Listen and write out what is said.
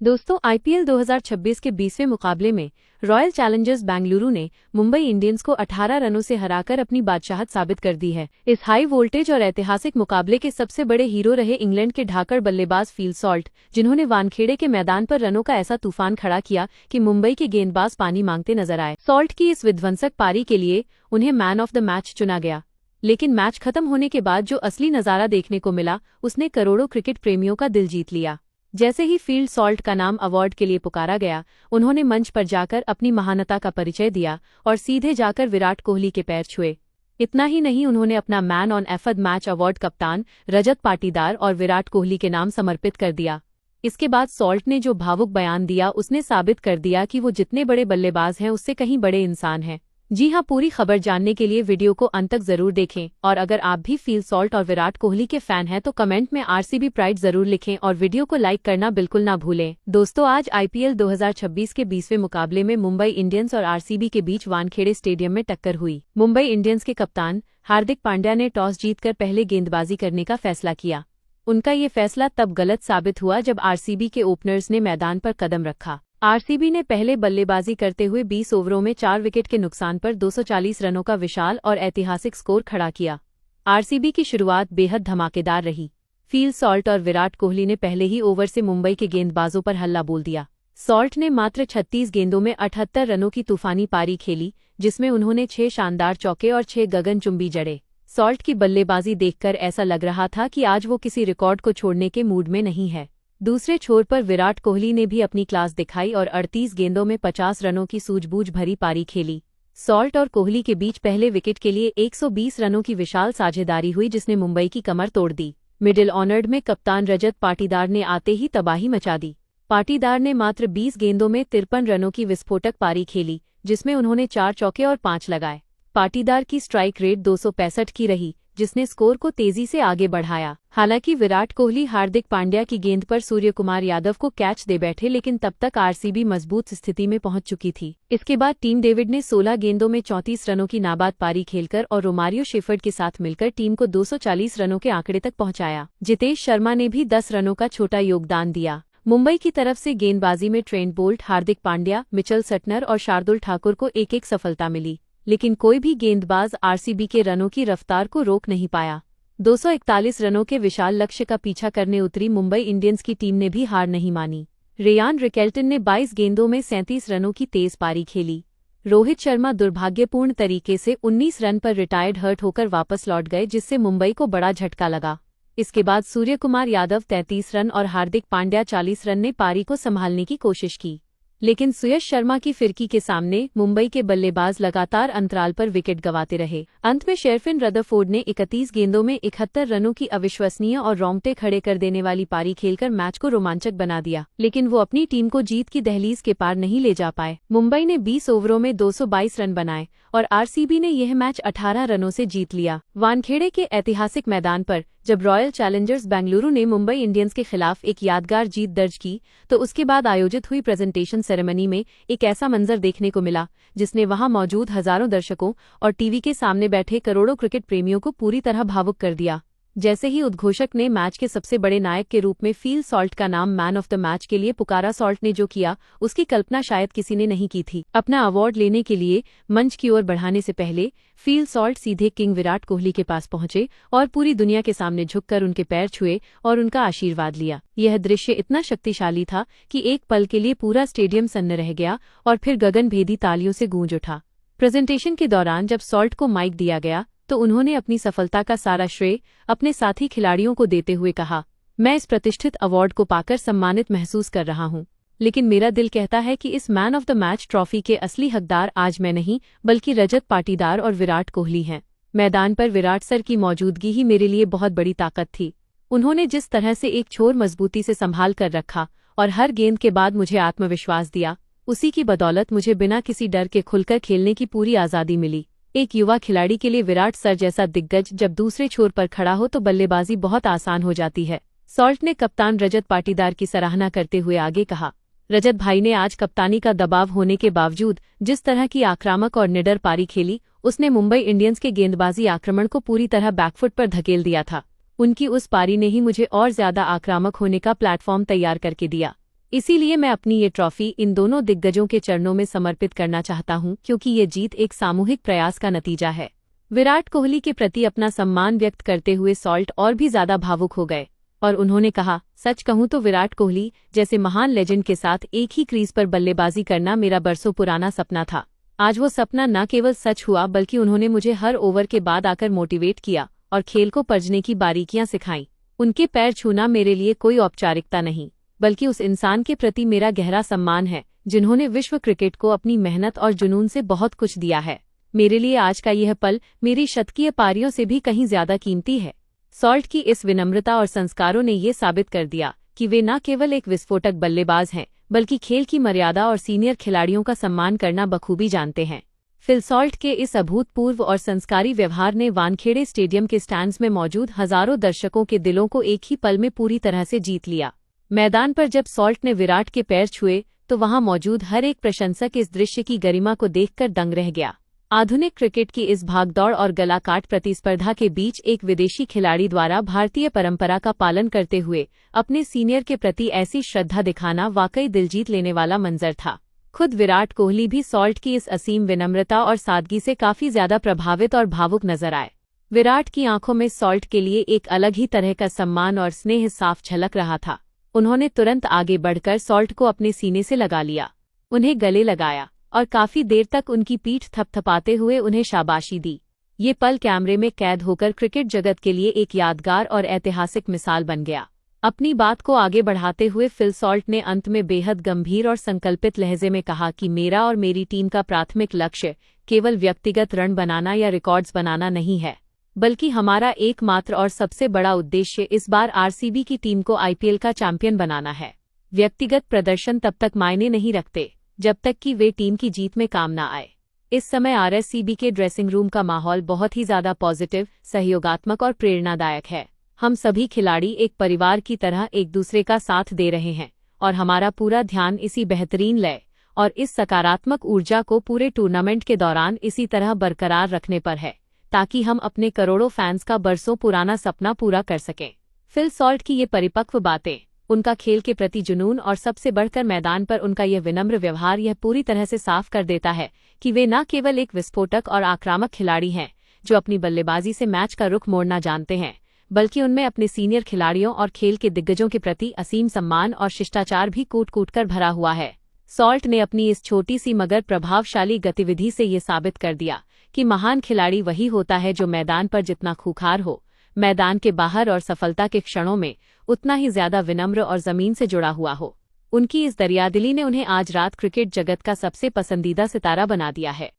दोस्तों, आईपीएल 2026 के 20वें मुकाबले में रॉयल चैलेंजर्स बेंगलुरु ने मुंबई इंडियंस को 18 रनों से हराकर अपनी बादशाहत साबित कर दी है। इस हाई वोल्टेज और ऐतिहासिक मुकाबले के सबसे बड़े हीरो रहे इंग्लैंड के ढाकर बल्लेबाज फील सॉल्ट, जिन्होंने वानखेड़े के मैदान पर रनों का ऐसा तूफान खड़ा किया कि मुंबई के गेंदबाज पानी मांगते नजर आए। सॉल्ट की इस विध्वंसक पारी के लिए उन्हें मैन ऑफ द मैच चुना गया। लेकिन मैच खत्म होने के बाद जो असली नजारा देखने को मिला, उसने करोड़ों क्रिकेट प्रेमियों का दिल जीत लिया। जैसे ही फील्ड सॉल्ट का नाम अवार्ड के लिए पुकारा गया, उन्होंने मंच पर जाकर अपनी महानता का परिचय दिया और सीधे जाकर विराट कोहली के पैर छुए। इतना ही नहीं, उन्होंने अपना man on the match award कप्तान रजत पाटीदार और विराट कोहली के नाम समर्पित कर दिया। इसके बाद सॉल्ट ने जो भावुक बयान दिया, उसने साबित कर दिया कि वो जितने बड़े बल्लेबाज हैं, उससे कहीं बड़े इंसान हैं। जी हां, पूरी खबर जानने के लिए वीडियो को अंत तक जरूर देखें। और अगर आप भी फील सॉल्ट और विराट कोहली के फैन हैं तो कमेंट में आरसीबी प्राइड जरूर लिखें और वीडियो को लाइक करना बिल्कुल ना भूलें। दोस्तों, आज आईपीएल 2026 के 20वें मुकाबले में मुंबई इंडियंस और आरसीबी के बीच वानखेड़े स्टेडियम में टक्कर हुई। मुंबई इंडियंस के कप्तान हार्दिक पांड्या ने टॉस जीतकर पहले गेंदबाजी करने का फैसला किया। उनका ये फैसला तब गलत साबित हुआ जब आरसीबी के ओपनर्स ने मैदान पर कदम रखा। आरसीबी ने पहले बल्लेबाजी करते हुए 20 ओवरों में 4 विकेट के नुकसान पर 240 रनों का विशाल और ऐतिहासिक स्कोर खड़ा किया। आरसीबी की शुरुआत बेहद धमाकेदार रही। फील सॉल्ट और विराट कोहली ने पहले ही ओवर से मुंबई के गेंदबाजों पर हल्ला बोल दिया। सॉल्ट ने मात्र 36 गेंदों में 78 रनों की तूफानी पारी खेली, जिसमें उन्होंने 6 शानदार चौके और 6 गगनचुंबी जड़े। सॉल्ट की बल्लेबाजी देखकर ऐसा लग रहा था कि आज वो किसी रिकॉर्ड को छोड़ने के मूड में नहीं है। दूसरे छोर पर विराट कोहली ने भी अपनी क्लास दिखाई और 38 गेंदों में 50 रनों की सूझबूझ भरी पारी खेली। सॉल्ट और कोहली के बीच पहले विकेट के लिए 120 रनों की विशाल साझेदारी हुई, जिसने मुंबई की कमर तोड़ दी। मिडिल ऑर्डर में कप्तान रजत पाटीदार ने आते ही तबाही मचा दी। पाटीदार ने मात्र 20 गेंदों में 53 रनों की विस्फोटक पारी खेली, जिसमें उन्होंने 4 चौके और 5 लगाए। पाटीदार की स्ट्राइक रेट 265 की रही, जिसने स्कोर को तेजी से आगे बढ़ाया। हालांकि विराट कोहली हार्दिक पांड्या की गेंद पर सूर्यकुमार यादव को कैच दे बैठे, लेकिन तब तक आरसीबी मजबूत स्थिति में पहुंच चुकी थी। इसके बाद टीम डेविड ने 16 गेंदों में 34 रनों की नाबाद पारी खेलकर और रोमारियो शेफर्ड के साथ मिलकर टीम को 240 रनों के आंकड़े तक पहुंचाया। जितेश शर्मा ने भी 10 रनों का छोटा योगदान दिया। मुंबई की तरफ से गेंदबाजी में Trent Boult, Hardik Pandya, Mitchell Santner और शार्दुल ठाकुर को एक-एक सफलता मिली, लेकिन कोई भी गेंदबाज आरसीबी के रनों की रफ्तार को रोक नहीं पाया। 241 रनों के विशाल लक्ष्य का पीछा करने उतरी मुंबई इंडियंस की टीम ने भी हार नहीं मानी। रेयान रिकेल्टन ने 22 गेंदों में 37 रनों की तेज पारी खेली। रोहित शर्मा दुर्भाग्यपूर्ण तरीके से 19 रन पर रिटायर्ड हर्ट होकर वापस लौट गए, जिससे मुंबई को बड़ा झटका लगा। इसके बाद सूर्यकुमार यादव 33 रन और हार्दिक पांड्या 40 रन ने पारी को संभालने की कोशिश की, लेकिन सुयश शर्मा की फिरकी के सामने मुंबई के बल्लेबाज लगातार अंतराल पर विकेट गंवाते रहे। अंत में शेरफिन रदरफोर्ड ने 31 गेंदों में 71 रनों की अविश्वसनीय और रोंगटे खड़े कर देने वाली पारी खेलकर मैच को रोमांचक बना दिया, लेकिन वो अपनी टीम को जीत की दहलीज के पार नहीं ले जा पाए। मुंबई ने 20 ओवरों में 222 रन बनाए और आरसीबी ने यह मैच 18 रनों से जीत लिया। वानखेड़े के ऐतिहासिक मैदान पर जब रॉयल चैलेंजर्स बेंगलुरु ने मुंबई इंडियंस के खिलाफ एक यादगार जीत दर्ज की, तो उसके बाद आयोजित हुई प्रेजेंटेशन सेरेमनी में एक ऐसा मंजर देखने को मिला, जिसने वहां मौजूद हजारों दर्शकों और टीवी के सामने बैठे करोड़ों क्रिकेट प्रेमियों को पूरी तरह भावुक कर दिया। जैसे ही उद्घोषक ने मैच के सबसे बड़े नायक के रूप में फील सॉल्ट का नाम मैन ऑफ द मैच के लिए पुकारा, सॉल्ट ने जो किया उसकी कल्पना शायद किसी ने नहीं की थी। अपना अवार्ड लेने के लिए मंच की ओर बढ़ाने से पहले फील सॉल्ट सीधे किंग विराट कोहली के पास पहुंचे और पूरी दुनिया के सामने झुककर उनके पैर छुए और उनका आशीर्वाद लिया। यह दृश्य इतना शक्तिशाली था कि एक पल के लिए पूरा स्टेडियम सन्न रह गया और फिर गगनभेदी तालियों से गूंज उठा। प्रेजेंटेशन के दौरान जब सॉल्ट को माइक दिया गया, तो उन्होंने अपनी सफलता का सारा श्रेय अपने साथी खिलाड़ियों को देते हुए कहा, मैं इस प्रतिष्ठित अवार्ड को पाकर सम्मानित महसूस कर रहा हूं, लेकिन मेरा दिल कहता है कि इस man of the match trophy के असली हकदार आज मैं नहीं, बल्कि रजत पाटीदार और विराट कोहली हैं। मैदान पर विराट सर की मौजूदगी ही मेरे लिए बहुत बड़ी ताकत थी। उन्होंने जिस तरह से एक छोर मजबूती से संभाल कर रखा और हर गेंद के बाद मुझे आत्मविश्वास दिया, उसी की बदौलत मुझे बिना किसी डर के खुलकर खेलने की पूरी आज़ादी मिली। एक युवा खिलाड़ी के लिए विराट सर जैसा दिग्गज जब दूसरे छोर पर खड़ा हो तो बल्लेबाजी बहुत आसान हो जाती है। सॉल्ट ने कप्तान रजत पाटीदार की सराहना करते हुए आगे कहा, रजत भाई ने आज कप्तानी का दबाव होने के बावजूद जिस तरह की आक्रामक और निडर पारी खेली, उसने मुंबई इंडियंस के गेंदबाजी आक्रमण को पूरी तरह बैकफुट पर धकेल दिया था। उनकी उस पारी ने ही मुझे और ज्यादा आक्रामक होने का प्लेटफॉर्म तैयार करके दिया। इसीलिए मैं अपनी ये ट्रॉफी इन दोनों दिग्गजों के चरणों में समर्पित करना चाहता हूं, क्योंकि ये जीत एक सामूहिक प्रयास का नतीजा है। विराट कोहली के प्रति अपना सम्मान व्यक्त करते हुए सॉल्ट और भी ज्यादा भावुक हो गए और उन्होंने कहा, सच कहूं तो विराट कोहली जैसे महान लेजेंड के साथ एक ही क्रीज पर बल्लेबाजी करना मेरा बरसों पुराना सपना था। आज वो सपना न केवल सच हुआ बल्कि उन्होंने मुझे हर ओवर के बाद आकर मोटिवेट किया और खेल को परखने की बारीकियां सिखाईं। उनके पैर छूना मेरे लिए कोई औपचारिकता नहीं, बल्कि उस इंसान के प्रति मेरा गहरा सम्मान है जिन्होंने विश्व क्रिकेट को अपनी मेहनत और जुनून से बहुत कुछ दिया है। मेरे लिए आज का यह पल मेरी शतकीय पारियों से भी कहीं ज्यादा कीमती है। सॉल्ट की इस विनम्रता और संस्कारों ने ये साबित कर दिया कि वे न केवल एक विस्फोटक बल्लेबाज हैं, बल्कि खेल की मर्यादा और सीनियर खिलाड़ियों का सम्मान करना बखूबी जानते हैं। फिल सॉल्ट के इस अभूतपूर्व और संस्कारी व्यवहार ने वानखेड़े स्टेडियम के स्टैंड्स में मौजूद हजारों दर्शकों के दिलों को एक ही पल में पूरी तरह से जीत लिया। मैदान पर जब सॉल्ट ने विराट के पैर छुए तो वहां मौजूद हर एक प्रशंसक इस दृश्य की गरिमा को देखकर दंग रह गया। आधुनिक क्रिकेट की इस भागदौड़ और गलाकाट प्रतिस्पर्धा के बीच एक विदेशी खिलाड़ी द्वारा भारतीय परंपरा का पालन करते हुए अपने सीनियर के प्रति ऐसी श्रद्धा दिखाना वाकई दिल जीत लेने वाला मंजर था। खुद विराट कोहली भी सॉल्ट की इस असीम विनम्रता और सादगी से काफी ज्यादा प्रभावित और भावुक नजर आए। विराट की आंखों में सॉल्ट के लिए एक अलग ही तरह का सम्मान और स्नेह साफ झलक रहा था। उन्होंने तुरंत आगे बढ़कर सॉल्ट को अपने सीने से लगा लिया, उन्हें गले लगाया और काफी देर तक उनकी पीठ थपथपाते हुए उन्हें शाबाशी दी। ये पल कैमरे में कैद होकर क्रिकेट जगत के लिए एक यादगार और ऐतिहासिक मिसाल बन गया। अपनी बात को आगे बढ़ाते हुए फिल सॉल्ट ने अंत में बेहद गंभीर और संकल्पित लहजे में कहा कि मेरा और मेरी टीम का प्राथमिक लक्ष्य केवल व्यक्तिगत रन बनाना या रिकॉर्ड्स बनाना नहीं है, बल्कि हमारा एकमात्र और सबसे बड़ा उद्देश्य इस बार आरसीबी की टीम को आईपीएल का चैंपियन बनाना है। व्यक्तिगत प्रदर्शन तब तक मायने नहीं रखते जब तक कि वे टीम की जीत में काम न आए। इस समय आरसीबी के ड्रेसिंग रूम का माहौल बहुत ही ज्यादा पॉजिटिव, सहयोगात्मक और प्रेरणादायक है। हम सभी खिलाड़ी एक परिवार की तरह एक दूसरे का साथ दे रहे हैं और हमारा पूरा ध्यान इसी बेहतरीन लय और इस सकारात्मक ऊर्जा को पूरे टूर्नामेंट के दौरान इसी तरह बरकरार रखने पर है, ताकि हम अपने करोड़ों फैंस का बरसों पुराना सपना पूरा कर सकें। फिल सॉल्ट की ये परिपक्व बातें, उनका खेल के प्रति जुनून और सबसे बढ़कर मैदान पर उनका यह विनम्र व्यवहार यह पूरी तरह से साफ कर देता है कि वे न केवल एक विस्फोटक और आक्रामक खिलाड़ी हैं जो अपनी बल्लेबाजी से मैच का रुख मोड़ना जानते हैं, बल्कि उनमें अपने सीनियर खिलाड़ियों और खेल के दिग्गजों के प्रति असीम सम्मान और शिष्टाचार भी कूट कूट कर भरा हुआ है। सॉल्ट ने अपनी इस छोटी सी मगर प्रभावशाली गतिविधि से ये साबित कर दिया कि महान खिलाड़ी वही होता है जो मैदान पर जितना खूंखार हो, मैदान के बाहर और सफलता के क्षणों में उतना ही ज्यादा विनम्र और जमीन से जुड़ा हुआ हो। उनकी इस दरियादिली ने उन्हें आज रात क्रिकेट जगत का सबसे पसंदीदा सितारा बना दिया है।